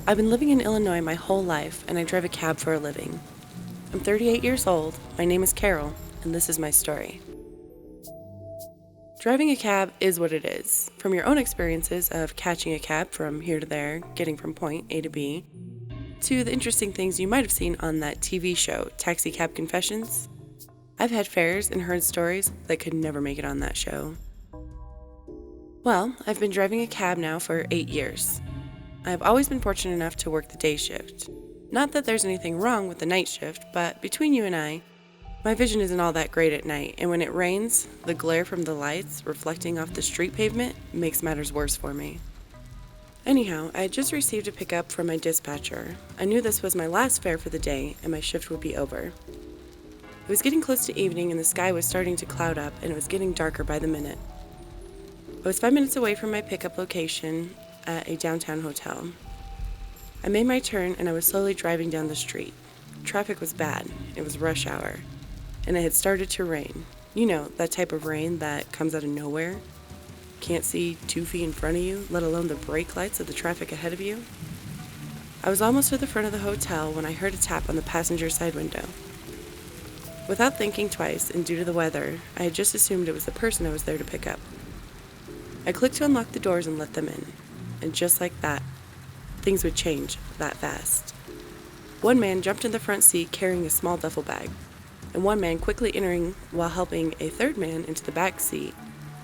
I've been living in Illinois my whole life, and I drive a cab for a living. I'm 38 years old, my name is Carol, and this is my story. Driving a cab is what it is. From your own experiences of catching a cab from here to there, getting from point A to B, to the interesting things you might have seen on that TV show, Taxi Cab Confessions, I've had fares and heard stories that could never make it on that show. Well, I've been driving a cab now for 8 years. I've always been fortunate enough to work the day shift. Not that there's anything wrong with the night shift, but between you and I, my vision isn't all that great at night, and when it rains, the glare from the lights reflecting off the street pavement makes matters worse for me. Anyhow, I had just received a pickup from my dispatcher. I knew this was my last fare for the day, and my shift would be over. It was getting close to evening, and the sky was starting to cloud up, and it was getting darker by the minute. I was 5 minutes away from my pickup location at a downtown hotel. I made my turn, and I was slowly driving down the street. Traffic was bad. It was rush hour. And it had started to rain. You know, that type of rain that comes out of nowhere. Can't see 2 feet in front of you, let alone the brake lights of the traffic ahead of you. I was almost to the front of the hotel when I heard a tap on the passenger side window. Without thinking twice, and due to the weather, I had just assumed it was the person I was there to pick up. I clicked to unlock the doors and let them in. And just like that, things would change that fast. One man jumped in the front seat carrying a small duffel bag, and one man quickly entering while helping a third man into the back seat,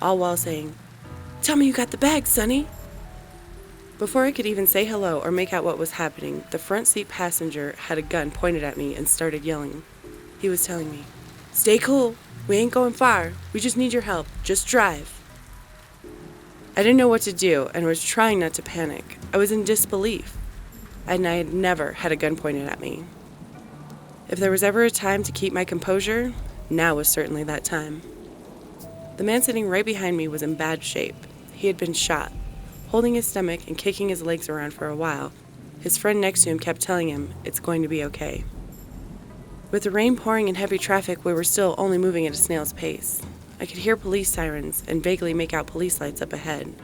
all while saying, "Tell me you got the bag, Sonny." Before I could even say hello or make out what was happening, the front seat passenger had a gun pointed at me and started yelling. He was telling me, "Stay cool, we ain't going far, we just need your help, just drive." I didn't know what to do and was trying not to panic. I was in disbelief, and I had never had a gun pointed at me. If there was ever a time to keep my composure, now was certainly that time. The man sitting right behind me was in bad shape. He had been shot. Holding his stomach and kicking his legs around for a while, his friend next to him kept telling him, "It's going to be okay." With the rain pouring and heavy traffic, we were still only moving at a snail's pace. I could hear police sirens and vaguely make out police lights up ahead,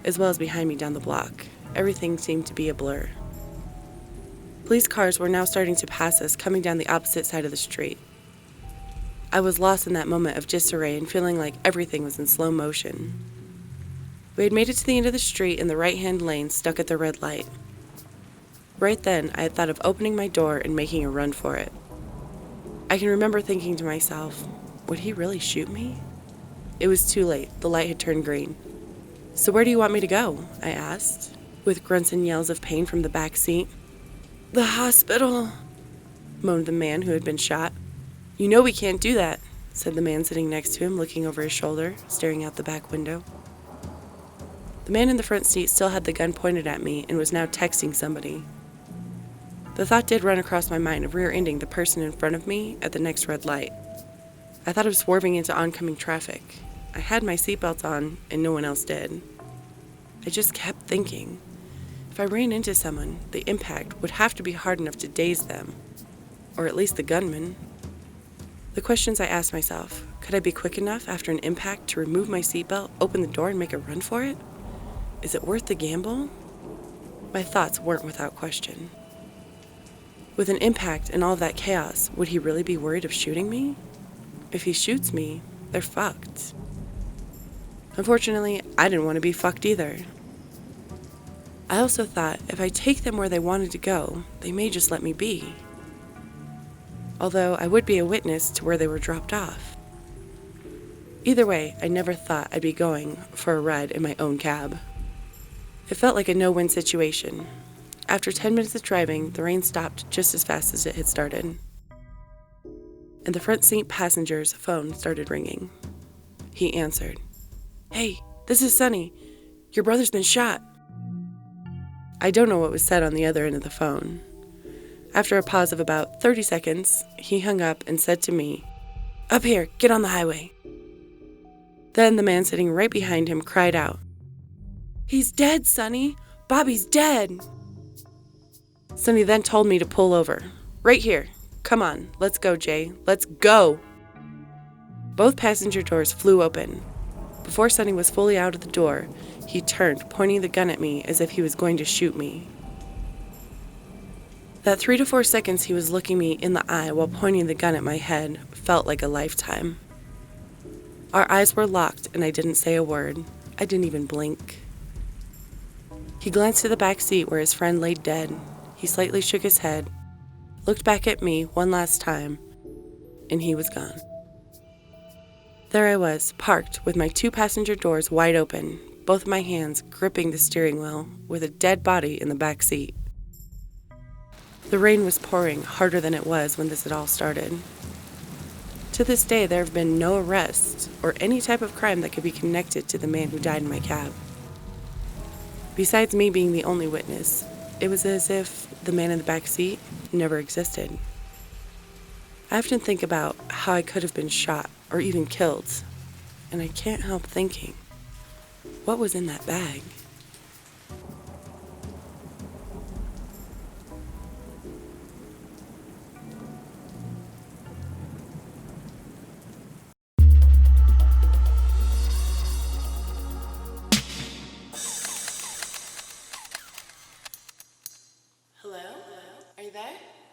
as well as behind me down the block. Everything seemed to be a blur. Police cars were now starting to pass us, coming down the opposite side of the street. I was lost in that moment of disarray and feeling like everything was in slow motion. We had made it to the end of the street in the right-hand lane, stuck at the red light. Right then, I had thought of opening my door and making a run for it. I can remember thinking to myself, would he really shoot me? It was too late. The light had turned green. "So where do you want me to go?" I asked, with grunts and yells of pain from the back seat. "The hospital," moaned the man who had been shot. "You know we can't do that," said the man sitting next to him, looking over his shoulder, staring out the back window. The man in the front seat still had the gun pointed at me and was now texting somebody. The thought did run across my mind of rear-ending the person in front of me at the next red light. I thought of swerving into oncoming traffic. I had my seatbelt on, and no one else did. I just kept thinking, if I ran into someone, the impact would have to be hard enough to daze them, or at least the gunman. The questions I asked myself, could I be quick enough after an impact to remove my seatbelt, open the door, and make a run for it? Is it worth the gamble? My thoughts weren't without question. With an impact and all that chaos, would he really be worried of shooting me? If he shoots me, they're fucked. Unfortunately, I didn't want to be fucked either. I also thought if I take them where they wanted to go, they may just let me be. Although I would be a witness to where they were dropped off. Either way, I never thought I'd be going for a ride in my own cab. It felt like a no-win situation. After 10 minutes of driving, the rain stopped just as fast as it had started. And the front seat passenger's phone started ringing. He answered. "Hey, this is Sonny. Your brother's been shot." I don't know what was said on the other end of the phone. After a pause of about 30 seconds, he hung up and said to me, "Up here, get on the highway." Then the man sitting right behind him cried out, "He's dead, Sonny. Bobby's dead." Sonny then told me to pull over. "Right here. Come on, let's go, Jay. Let's go." Both passenger doors flew open. Before Sonny was fully out of the door, he turned, pointing the gun at me as if he was going to shoot me. That 3 to 4 seconds he was looking me in the eye while pointing the gun at my head felt like a lifetime. Our eyes were locked and I didn't say a word. I didn't even blink. He glanced to the back seat where his friend lay dead. He slightly shook his head, looked back at me one last time, and he was gone. There I was, parked with my 2 passenger doors wide open, both my hands gripping the steering wheel, with a dead body in the back seat. The rain was pouring harder than it was when this had all started. To this day, there have been no arrests or any type of crime that could be connected to the man who died in my cab. Besides me being the only witness, it was as if the man in the back seat never existed. I often think about how I could have been shot or even killed, and I can't help thinking, what was in that bag?